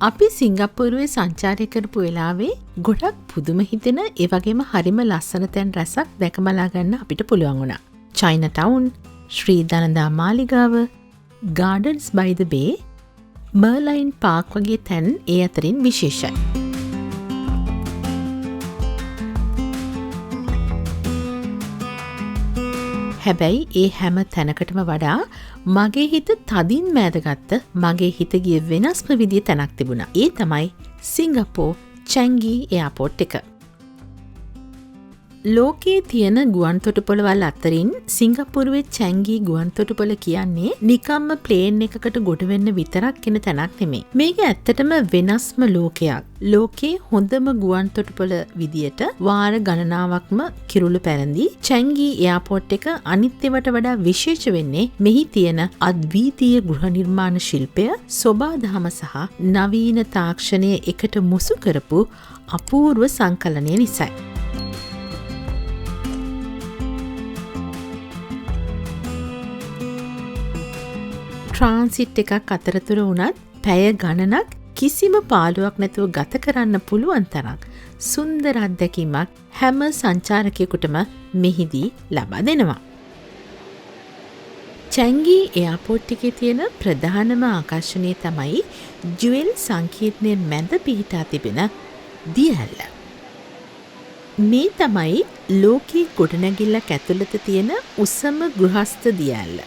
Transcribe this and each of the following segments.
අපි සිංගප්පූරුවේ සංචාරය කරපු වෙලාවේ ගොඩක් පුදුම හිතෙන ඒ වගේම හරිම ලස්සන තැන් රැසක් දැක බලා ගන්න අපිට පුළුවන් වුණා. චයිනා ටවුන්, ශ්‍රී දනදා මාලිගාව, ගාඩන්ස් බයි ද බේ, මර්ලයින් පාක් වගේ තැන් ඒ අතරින් විශේෂයි. හැබැයි ඒ හැම තැනකටම වඩා මගේ හිත තදින් මෑදගත්ත මගේ හිත ගිය වෙනස්ම විදිය තැනක් තිබුණා. ඒ තමයි සිංගප්පූර් චැන්ගී එයාපෝට් එක. ලෝකයේ තියෙන ගුවන් තොටුපළවල් අතරින් සිංගප්පූරුවේ චැන්ගී ගුවන් තොටුපළ කියන්නේ නිකම්ම ප්ලේන් එකකට ගොඩ වෙන්න විතරක් එන තැනක් නෙමෙයි. මේක ඇත්තටම වෙනස්ම ලෝකයක්. ලෝකේ හොඳම ගුවන් තොටුපළ විදියට වාර ගණනාවක්ම කිරුළු පැරඳි චැන්ගී එයාපෝට් එක අනිත් ඒවාට වඩා විශේෂ වෙන්නේ මෙහි තියෙන අද්විතීය ගෘහ නිර්මාණ ශිල්පය, සොබාදහම සහ නවීන තාක්ෂණය එකට මුසු කරපු අපූර්ව සංකලනය නිසායි. ට්‍රාන්සිට් එකක් අතරතුර වුණත් පැය ගණනක් කිසිම පාළුවක් නැතුව ගත කරන්න පුළුවන් තරම් සුන්දර අත්දැකීමක් හැම සංචාරකයෙකුටම මෙහිදී ලබා දෙනවා. චැන්ගී එයාපෝට් එකේ තියෙන ප්‍රධානම ආකර්ෂණය තමයි ජුවෙල් සංකීර්ණයේ මැද පිහිටා තිබෙන දියැල්ල. මේ තමයි ලෝකයේ ගොඩනැගිල්ලක් ඇතුළත තියෙන උසම ගෘහස්ත දියැල්ල.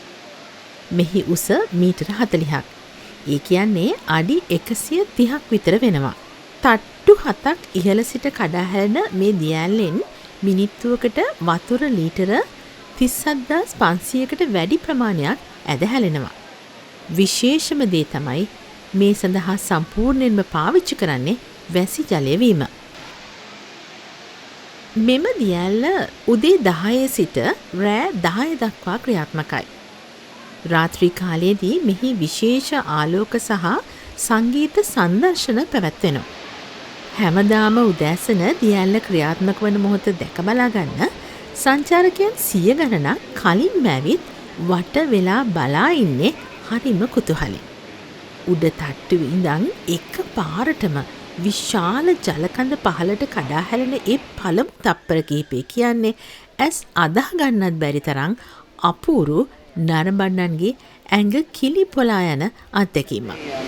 මෙහි උස මීටර 40ක්. ඒ කියන්නේ අඩි 130ක් විතර වෙනවා. තට්ටු 7ක් ඉහළ සිට කඩා හැලෙන මේ දියැල්ලෙන් මිනිත්තුවකට වතුර ලීටර 37500කට වැඩි ප්‍රමාණයක් ඇද හැලෙනවා. විශේෂම දේ තමයි මේ සඳහා සම්පූර්ණයෙන්ම පාවිච්චි කරන්නේ වැසි ජලය වීම. මෙම දියැල්ල උදේ 10 සිට රෑ 10 දක්වා ක්‍රියාත්මකයි. රාත්‍රී කාලයේදී මෙහි විශේෂ ආලෝක සහ සංගීත සංදර්ශන පැවැත්වෙනවා. හැමදාම උදෑසන දියැල්ල ක්‍රියාත්මක වන මොහොත දැක බලා ගන්න සංචාරකයන් 100 ගණනක් කලින්ම ඇවිත් වට වෙලා බලා ඉන්නේ හරිම කුතුහලෙන්. උඩ තට්ටුවේ ඉඳන් එක පාරටම විශාල ජලකඳ පහළට කඩා හැලෙන ඒ පළමු තප්පර කිහිපේ කියන්නේ ඇස් අදහ ගන්නත් බැරි තරම් අපූරු නරඹන්නන්ගේ ඇඟ කිලි පොලා යන අත්දැකීමක්.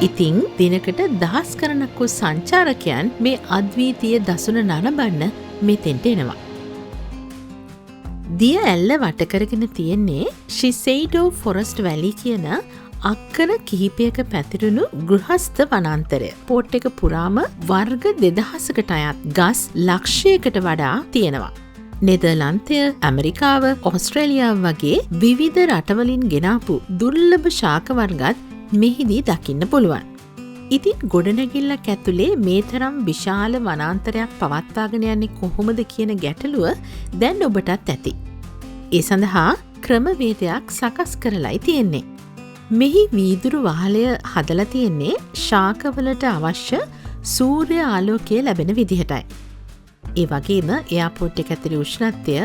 ඉතින් දිනකට 10 ගණනක් වූ සංචාරකයන් මේ අද්විතීය දසුන නරඹන්න මෙතෙන්ට එනවා. දිය ඇල්ල වට කරගෙන තියෙන්නේ ෂිසෙයිඩෝ ෆොරස්ට් වැලි කියන අක්කර කිහිපයක පැතිරුණු ගෘහස්ත වනාන්තරය. පෝට් එක පුරාම වර්ග 2000කට අයත් ගස් ලක්ෂයකට වඩා තියෙනවා. නෙදර්ලන්තය, ඇමරිකාව, ඕස්ට්‍රේලියාව වගේ විවිධ රටවලින් ගෙනාපු දුර්ලභ ශාක වර්ගත් මෙහිදී දකින්න පුළුවන්. ඉතින් ගොඩනැගිල්ලක් ඇතුලේ මේ තරම් විශාල වනාන්තරයක් පවත්වාගෙන යන්නේ කොහොමද කියන ගැටලුව දැන් ඔබටත් ඇති. ඒ සඳහා ක්‍රමවේදයක් සකස් කරලායි තියෙන්නේ. මෙහි වීදුරු වහලය හදලා තියෙන්නේ ශාකවලට අවශ්‍ය සූර්ය ආලෝකය ලැබෙන විදිහටයි. ඒ වගේම එයාපෝට් එක ඇතුලේ උෂ්ණත්වය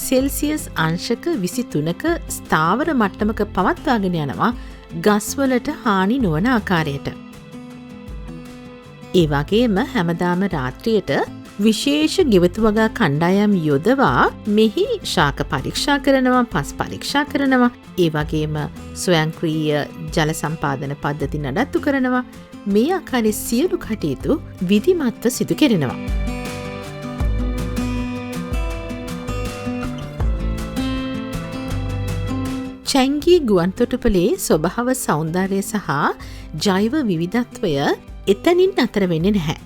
සෙල්සියස් අංශක 23ක ස්ථාවර මට්ටමක පවත්වාගෙන යනවා ගස්වලට හානි නොවන ආකාරයට. ඒ වගේම හැමදාම රාත්‍රියට විශේෂ ගෙවතු වගා කණ්ඩායම් යොදවා මෙහි ශාක පරීක්ෂා කරනවා, පස් පරීක්ෂා කරනවා. ඒ වගේම ස්වයංක්‍රීය ජල සම්පාදන පද්ධති නඩත්තු කරනවා. මේ ආකාරයේ සියලු කටයුතු විධිමත්ව සිදු කෙරෙනවා. චැංගී ගුවන්තොටුපලේ ස්වභාව සෞන්දර්යය සහ ජෛව විවිධත්වය එතනින් අතර වෙන්නේ නැහැ.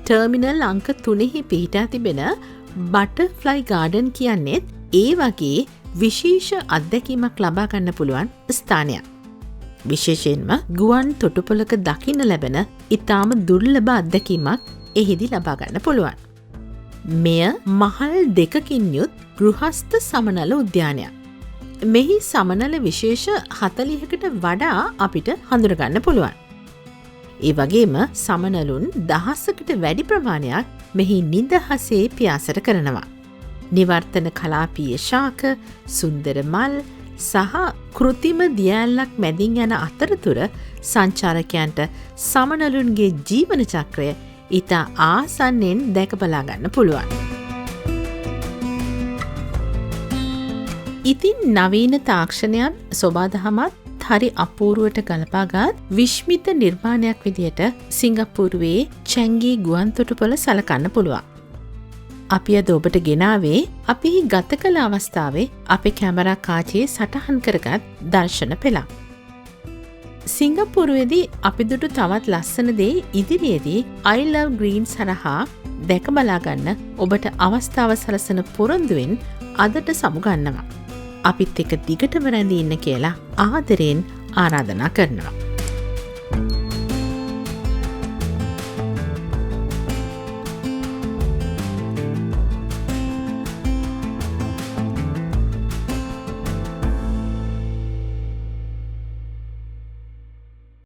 ටර්මිනල් අංක 3 පිහිටා තිබෙන බටර්ෆ්ලයි ගාඩන් කියන්නේත් ඒ වගේ විශේෂ අත්දැකීමක් ලබා ගන්න පුළුවන් ස්ථානයක්. විශේෂයෙන්ම ගුවන් තොටුපළක දකින්න ලැබෙන ඉතාම දුර්ලභ අත්දැකීමක් එහිදී ලබා ගන්න පුළුවන්. මෙය මහල් දෙකකින් යුත් ගෘහස්ත සමනල උද්‍යානයක්. මෙහි සමනල විශේෂ 40කට වඩා අපිට හඳුනගන්න පුළුවන්. ඒ වගේම සමනලුන් දහසකට වැඩි ප්‍රමාණයක් මෙහි නිදහසේ පියාසර කරනවා. නිවර්තන කලාපීය ශාක, සුන්දර මල් සහ කෘතිම දියැලක් මැදින් යන අතරතුර සංචාරකයන්ට සමනලුන්ගේ ජීවන චක්‍රය ඉතා ආසන්නෙන් දැක බලා ගන්න පුළුවන්. ඉතින් නවීන තාක්ෂණයන් සොබාදහමත් හරි අපූරුවට ගලපාගත් විශ්මිත නිර්මාණයක් විදියට සිංගප්පූරුවේ චැංගී ගුවන්තොටුපළ සලකන්න පුළුවන්. අපි අද ඔබට ගෙනාවේ අපි ගත කළ අවස්ථාවේ අපේ කැමරා කාචයේ සටහන් කරගත් දර්ශන පෙළක්. සිංගප්පූරුවේදී අපි දුටු තවත් ලස්සන දේ ඉදිරියේදී I love green සරහා දැක බලා ගන්න ඔබට අවස්ථාව සලසන පොරොන්දුවෙන් අදට සමුගන්නවා. අපිත් එක දිගටම රැඳී ඉන්න කියලා ආදරයෙන් ආරාධනා කරනවා.